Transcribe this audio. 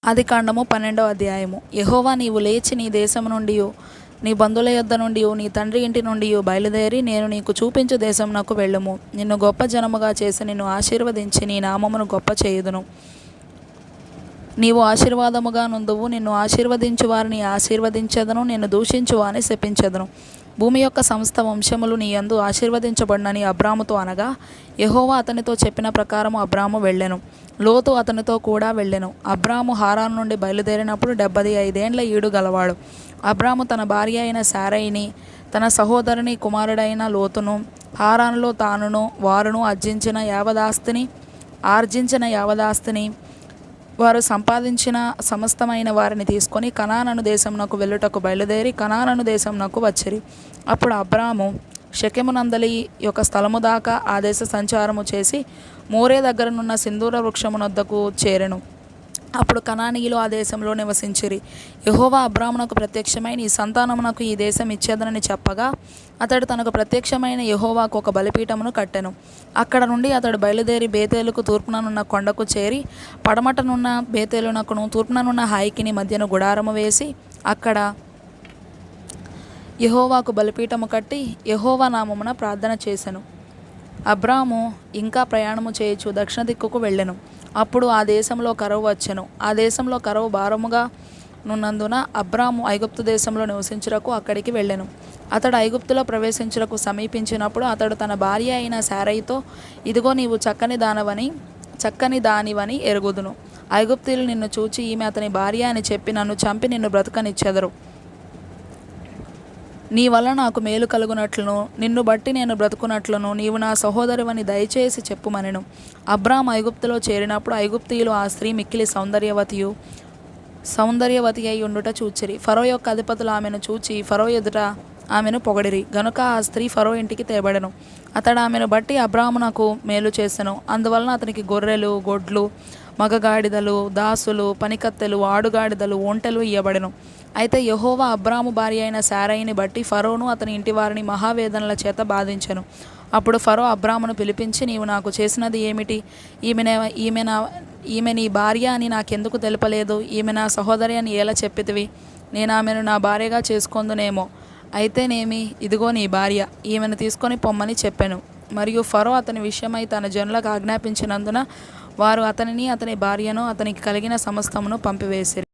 ఆదికాండము 12వ అధ్యాయము. యెహోవా, నీవు లేచి నీ దేశము నుండియు నీ బంధువుల యొద్ద నుండియు నీ తండ్రి ఇంటి నుండియు బయలుదేరి నేను నీకు చూపించు దేశమునకు వెళ్ళుము. నిన్ను గొప్ప జనముగా చేసి నిన్ను ఆశీర్వదించి నీ నామమును గొప్ప చేయుదును. నీవు ఆశీర్వాదముగా నుందువు. నిన్ను ఆశీర్వదించు వారిని ఆశీర్వదించెదను, నిన్ను దూషించు వారిని శపించెదను. భూమి యొక్క సమస్త వంశములు నీ యందు ఆశీర్వదించబడినని అబ్రాముతో అనగా, యెహోవా అతనితో చెప్పిన ప్రకారము అబ్రాము వెళ్ళెను. లోతు అతనితో కూడా వెళ్ళెను. అబ్రాము హారాను నుండి బయలుదేరినప్పుడు 75 ఏండ్ల ఈడు గలవాడు. అబ్రాము తన భార్య అయిన శారయిని, తన సహోదరుని కుమారుడైన లోతును, హారానులో తానును వారును ఆర్జించిన యావదాస్తిని వారు సంపాదించిన సమస్తమైన వారిని తీసుకొని కనాను దేశమునకు వెళ్ళుటకు బయలుదేరి కనాను దేశమునకు వచ్చిరి. అప్పుడు అబ్రాము షెకెమునందలి యొక్క స్థలము దాకా ఆ దేశ సంచారము చేసి మోరే దగ్గరనున్న సింధూర వృక్షమునొద్దకు చేరెను. అప్పుడు కనానీయులు ఆ దేశంలో నివసించిరి. యెహోవా అబ్రామునకు ప్రత్యక్షమై నీ సంతానమునకు ఈ దేశం ఇచ్చేదనని చెప్పగా, అతడు తనకు ప్రత్యక్షమైన యెహోవాకు ఒక బలిపీఠమును కట్టెను. అక్కడ నుండి అతడు బయలుదేరి బేతేలుకు తూర్పుననున్న కొండకు చేరి పడమటనున్న బేతేలునకును తూర్పుననున్న హాయికిని మధ్యను గుడారము వేసి అక్కడ యెహోవాకు బలిపీఠము కట్టి యెహోవా నామమున ప్రార్థన చేసెను. అబ్రాము ఇంకా ప్రయాణము చేయుచు దక్షిణ దిక్కుకు వెళ్ళెను. అప్పుడు ఆ దేశంలో కరువు వచ్చెను. ఆ దేశంలో కరువు భారముగా నున్నందున అబ్రాము ఐగుప్తు దేశంలో నివసించుటకు అక్కడికి వెళ్ళెను. అతడు ఐగుప్తులో ప్రవేశించుటకు సమీపించినప్పుడు అతడు తన భార్య అయిన శారయితో, ఇదిగో నీవు చక్కని దానివని ఎరుగుదును. ఐగుప్తీయులు నిన్ను చూచి ఈమె అతని భార్య అని చెప్పి నన్ను చంపి నిన్ను బ్రతుకనిచ్చెదరు. నీ వల్ల నాకు మేలు కలుగునట్లును నిన్ను బట్టి నేను బ్రతుకున్నట్లును నీవు నా సహోదరువని దయచేసి చెప్పుమనెను. అబ్రాము ఐగుప్తులో చేరినప్పుడు ఐగుప్తీయులు ఆ స్త్రీ మిక్కిలి సౌందర్యవతి అయి ఉండుట చూచిరి. ఫరో యొక్క అధిపతులు ఆమెను చూచి ఫరో ఎదుట ఆమెను పొగడిరి. గనుక ఆ స్త్రీ ఫరో ఇంటికి తేబడెను. అతడు ఆమెను బట్టి అబ్రామునకు మేలు చేసెను. అందువలన అతనికి గొర్రెలు, గొడ్లు, మగగాడిదలు, దాసులు, పనికత్తెలు, ఆడుగాడిదలు, ఒంటెలు ఇయ్యబడెను. అయితే యెహోవా అబ్రాము భార్య అయిన శారయిని బట్టి ఫరోను అతని ఇంటి వారిని మహావేదనల చేత బాధించెను. అప్పుడు ఫరో అబ్రామును పిలిపించి, నీవు నాకు చేసినది ఏమిటి? ఈమె నీ భార్య అని నాకెందుకు తెలుపలేదు? ఈమె నా సహోదరి అని ఎలా చెప్పితివి? నేను ఆమెను నా భార్యగా చేసుకొందునేమో. అయితేనేమి, ఇదిగో నీ భార్య, ఈమెను తీసుకొని పొమ్మని చెప్పెను. మరియు ఫరో అతని విషయమై తన జనులకు ఆజ్ఞాపించినందున వారు అతనిని అతని భార్యను అతనికి కలిగిన సమస్తమును పంపివేసిరి.